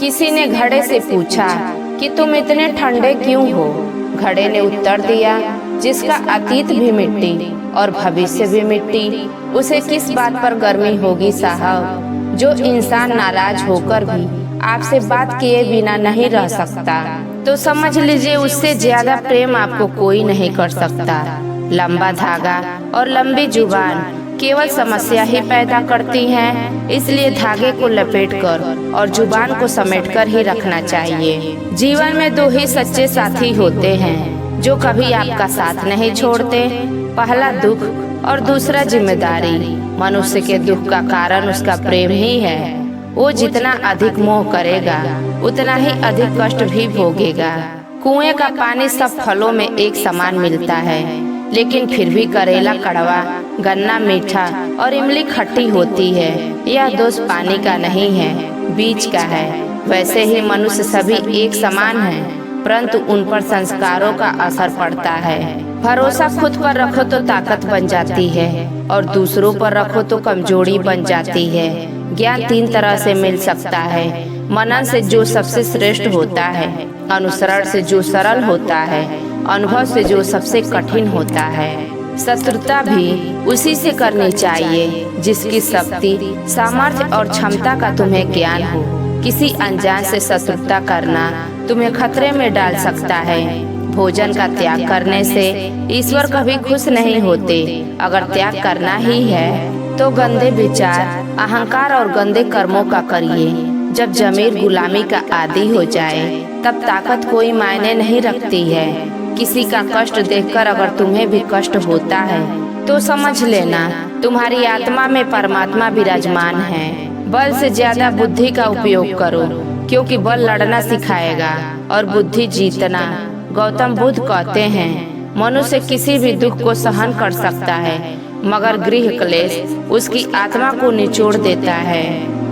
किसी ने घड़े से पूछा कि तुम इतने ठंडे क्यों हो। घड़े ने उत्तर दिया, जिसका अतीत भी मिट्टी और भविष्य भी मिट्टी, उसे किस बात पर गर्मी होगी साहब। जो इंसान नाराज होकर भी आपसे बात किए बिना नहीं रह सकता, तो समझ लीजिए उससे ज्यादा प्रेम आपको कोई नहीं कर सकता। लंबा धागा और लंबी जुबान केवल समस्या ही पैदा करती हैं, इसलिए धागे को लपेटकर और जुबान को समेटकर ही रखना चाहिए। जीवन में दो ही सच्चे साथी होते हैं जो कभी आपका साथ नहीं छोड़ते, पहला दुख और दूसरा जिम्मेदारी। मनुष्य के दुख का कारण उसका प्रेम ही है। वो जितना अधिक मोह करेगा उतना ही अधिक कष्ट भी भोगेगा। कुएं का पानी सब फलों में एक समान मिलता है, लेकिन फिर भी करेला कड़वा, गन्ना मीठा और इमली खट्टी होती है। यह दोष पानी का नहीं है, बीज का है। वैसे ही मनुष्य सभी एक समान हैं, परंतु उन पर संस्कारों का असर पड़ता है। भरोसा खुद पर रखो तो ताकत बन जाती है और दूसरों पर रखो तो कमजोरी बन जाती है। ज्ञान तीन तरह से मिल सकता है, मनन से जो सबसे श्रेष्ठ होता है, अनुसरण से जो सरल होता है, अनुभव से जो सबसे कठिन होता है। शत्रुता भी उसी से करनी चाहिए जिसकी शक्ति, सामर्थ्य और क्षमता का तुम्हें ज्ञान हो। किसी अनजान से शत्रुता करना तुम्हें खतरे में डाल सकता है। भोजन का त्याग करने से ईश्वर कभी खुश नहीं होते। अगर त्याग करना ही है तो गंदे विचार, अहंकार और गंदे कर्मों का करिए। जब जमीर गुलामी का आदी हो जाए तब ताकत कोई मायने नहीं रखती है। किसी का कष्ट देखकर अगर तुम्हें भी कष्ट होता है तो समझ लेना तुम्हारी आत्मा में परमात्मा विराजमान है। बल से ज्यादा बुद्धि का उपयोग करो, क्योंकि बल लड़ना सिखाएगा और बुद्धि जीतना। गौतम बुद्ध कहते हैं, मनुष्य किसी भी दुख को सहन कर सकता है, मगर गृह क्लेश उसकी आत्मा को निचोड़ देता है।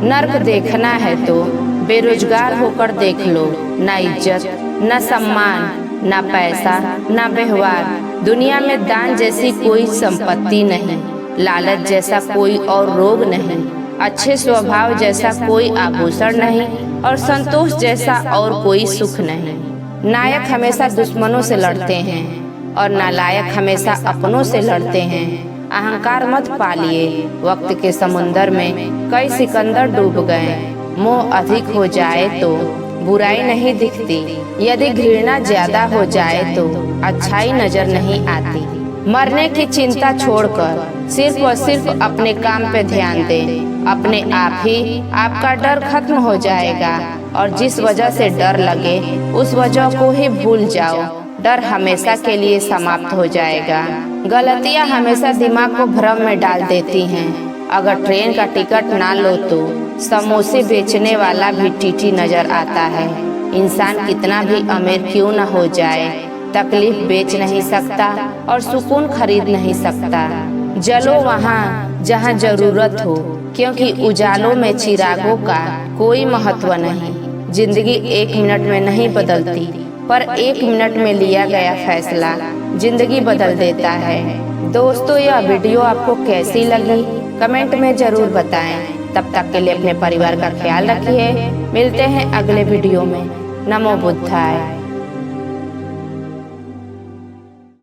नर्क देखना है तो बेरोजगार होकर देख लो। न इज्जत, न सम्मान, न पैसा, न व्यवहार। दुनिया में दान जैसी कोई संपत्ति नहीं, लालच जैसा कोई और रोग नहीं, अच्छे स्वभाव जैसा कोई आभूषण नहीं और संतोष जैसा और कोई सुख नहीं। नायक हमेशा दुश्मनों से लड़ते हैं और नालायक हमेशा अपनों से लड़ते हैं। अहंकार मत पालिए, वक्त के समुंदर में कई सिकंदर डूब गए। मोह अधिक हो जाए तो बुराई नहीं दिखती, यदि घृणा ज्यादा हो जाए तो अच्छाई नजर नहीं आती। मरने की चिंता छोड़कर सिर्फ और सिर्फ अपने काम पे ध्यान दें। अपने आप ही आपका डर खत्म हो जाएगा और जिस वजह से डर लगे उस वजह को ही भूल जाओ। डर हमेशा के लिए समाप्त हो जाएगा। गलतियां हमेशा दिमाग को भ्रम में डाल देती हैं। अगर ट्रेन का टिकट ना लो तो समोसे बेचने वाला भी टीटी नजर आता है। इंसान कितना भी अमीर क्यों न हो जाए, तकलीफ बेच नहीं सकता और सुकून खरीद नहीं सकता। जलो वहाँ जहाँ जरूरत हो, क्योंकि उजालों में चिरागों का कोई महत्व नहीं। जिंदगी 1 मिनट में नहीं बदलती, पर 1 मिनट में लिया गया फैसला जिंदगी बदल देता है। दोस्तों, यह वीडियो आपको कैसी लगी कमेंट में जरूर बताएं। तब तक के लिए अपने परिवार का ख्याल रखिए। मिलते हैं अगले वीडियो में। नमो बुद्धाय।